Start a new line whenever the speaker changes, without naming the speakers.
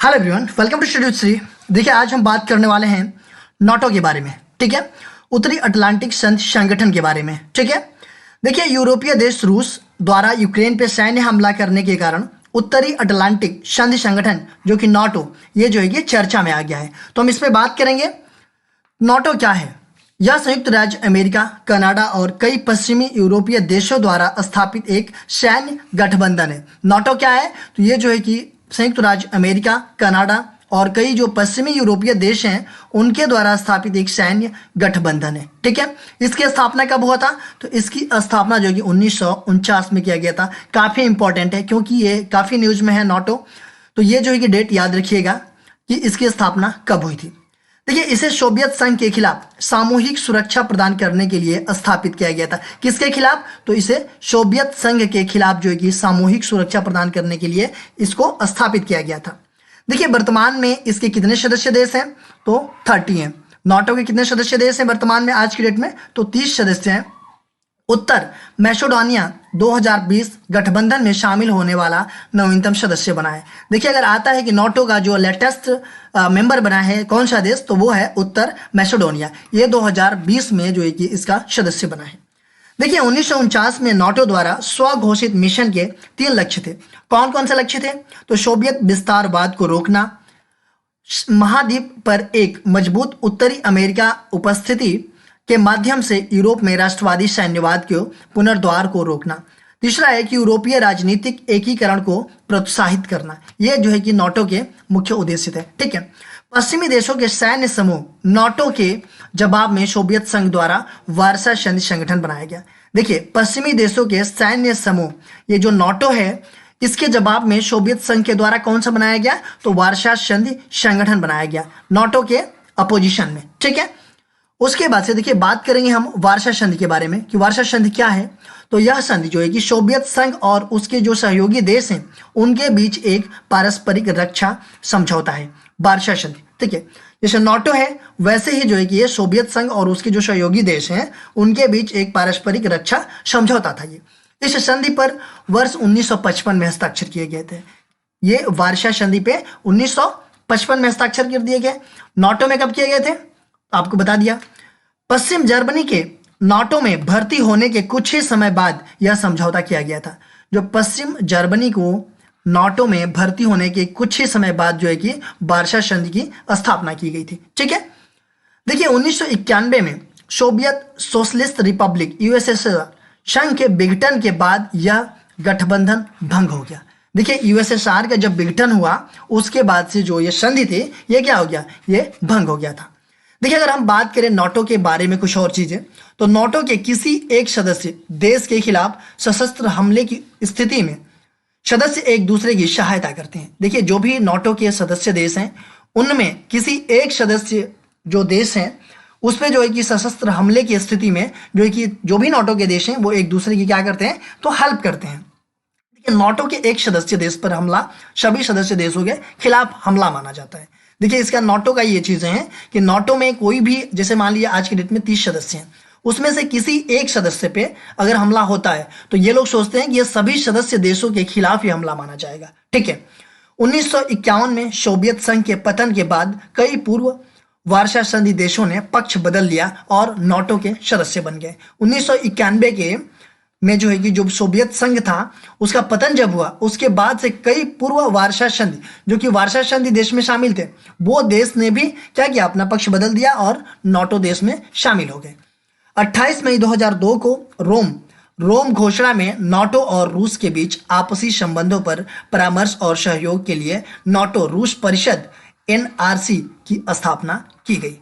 Hello everyone, welcome to studio Shri. देखिए, आज हम बात करने वाले हैं नाटो के बारे में। ठीक है, उत्तरी अटलांटिक संधि संगठन के बारे में। ठीक है, देखिए, यूरोपीय देश रूस द्वारा यूक्रेन पे सैन्य हमला करने के कारण उत्तरी अटलांटिक संधि संगठन जो कि नाटो, ये जो है कि चर्चा में आ गया है। तो हम इस पर बात करेंगे। नाटो क्या है? यह संयुक्त राज्य अमेरिका, कनाडा और कई पश्चिमी यूरोपीय देशों द्वारा स्थापित एक सैन्य गठबंधन है। नाटो क्या है? तो ये जो है कि संयुक्त राज्य अमेरिका, कनाडा और कई जो पश्चिमी यूरोपीय देश हैं उनके द्वारा स्थापित एक सैन्य गठबंधन है। ठीक है, इसकी स्थापना कब हुआ था? तो इसकी स्थापना जो कि 1949 में किया गया था। काफ़ी इंपॉर्टेंट है क्योंकि ये काफ़ी न्यूज में है नाटो। तो ये जो है कि डेट याद रखिएगा कि इसकी स्थापना कब हुई थी। देखिए, इसे सोवियत संघ के खिलाफ सामूहिक सुरक्षा प्रदान करने के लिए स्थापित किया गया था। किसके खिलाफ? तो इसे सोवियत संघ के खिलाफ जो है कि सामूहिक सुरक्षा प्रदान करने के लिए इसको स्थापित किया गया था। देखिए, वर्तमान में इसके कितने सदस्य देश हैं? तो 30 हैं। नाटो के कितने सदस्य देश हैं वर्तमान में आज की डेट में? तो 30 सदस्य हैं। उत्तर मैसेडोनिया 2020 गठबंधन में शामिल होने वाला नवीनतम सदस्य बना है। देखिए, अगर आता है कि नाटो का जो लेटेस्ट मेंबर बना है कौन सा देश, तो वो है उत्तर मैसेडोनिया। ये 2020 में जो है कि इसका सदस्य बना है। देखिए, 1949 में नाटो द्वारा स्वघोषित मिशन के 3 लक्ष्य थे। कौन कौन से लक्ष्य थे? तो सोवियत विस्तारवाद को रोकना, महाद्वीप पर एक मजबूत उत्तरी अमेरिका उपस्थिति के माध्यम से यूरोप में राष्ट्रवादी सैन्यवाद के पुनर्द्वार को रोकना। तीसरा है कि यूरोपीय राजनीतिक एकीकरण को प्रोत्साहित करना। यह जो है कि नाटो के मुख्य उद्देश्य थे। ठीक है, पश्चिमी देशों के सैन्य समूह नाटो के जवाब में सोवियत संघ द्वारा वार्सा संधि संगठन बनाया गया। देखिए, पश्चिमी देशों के सैन्य समूह, ये जो नाटो है, इसके जवाब में सोवियत संघ के द्वारा कौन सा बनाया गया? तो वार्सा संधि संगठन बनाया गया नाटो के अपोजिशन में। ठीक है, उसके बाद से देखिए बात करेंगे हम वार्सा संधि के बारे में कि वार्सा संधि क्या है। तो यह संधि जो है कि सोवियत संघ और उसके जो सहयोगी देश हैं उनके बीच एक पारस्परिक रक्षा समझौता है, वार्सा संधि। ठीक है, जैसे नाटो है वैसे ही जो है कि ये सोवियत संघ और उसके जो सहयोगी देश हैं उनके बीच एक पारस्परिक रक्षा समझौता था। ये इस संधि पर वर्ष 1955 में हस्ताक्षर किए गए थे। ये वार्सा संधि पे 1955 में हस्ताक्षर कर दिए गए। नाटो में कब किए गए थे? आपको बता दिया। पश्चिम जर्मनी के नाटो में भर्ती होने के कुछ ही समय बाद यह समझौता किया गया था। जो पश्चिम जर्मनी को नाटो में भर्ती होने के कुछ ही समय बाद जो है कि वार्सा संधि की स्थापना की गई थी। ठीक है, देखिए 1991 में सोवियत सोशलिस्ट रिपब्लिक यूएसएसआर संघ के विघटन के बाद यह गठबंधन भंग हो गया। देखिए, यूएसएसआर का जब विघटन हुआ उसके बाद से जो ये संधि थी ये क्या हो गया? ये भंग हो गया था। देखिए, अगर हम बात करें नाटो के बारे में कुछ और चीजें, तो नाटो के किसी एक सदस्य देश के खिलाफ सशस्त्र हमले की स्थिति में सदस्य एक दूसरे की सहायता करते हैं। देखिए, जो भी नाटो के सदस्य देश हैं उनमें किसी एक सदस्य जो देश हैं उस पर जो है कि सशस्त्र हमले की स्थिति में जो है कि जो भी नाटो के देश हैं वो एक दूसरे की क्या करते हैं? तो हेल्प करते हैं। देखिए, नाटो के एक सदस्य देश पर हमला सभी सदस्य देशों के खिलाफ हमला माना जाता है। देखिए, इसका नाटो का ये चीजें हैं कि नाटो में कोई भी, जैसे मान लिया आज की डेट में 30 सदस्य हैं, उसमें से किसी एक सदस्य पे अगर हमला होता है तो ये लोग सोचते हैं कि ये सभी सदस्य देशों के खिलाफ ही हमला माना जाएगा। ठीक है, 1951 में सोवियत संघ के पतन के बाद कई पूर्व वार्सा संधि देशों ने पक्ष बदल लिया और नाटो के सदस्य बन गए। 1991 के में जो है कि जो सोवियत संघ था उसका पतन जब हुआ उसके बाद से कई पूर्व वार्सा संधि जो कि वार्सा संधि देश में शामिल थे वो देश ने भी क्या किया? अपना पक्ष बदल दिया और नाटो देश में शामिल हो गए। 28 मई 2002 को रोम घोषणा में नाटो और रूस के बीच आपसी संबंधों पर परामर्श और सहयोग के लिए नाटो रूस परिषद NRC की स्थापना की गई।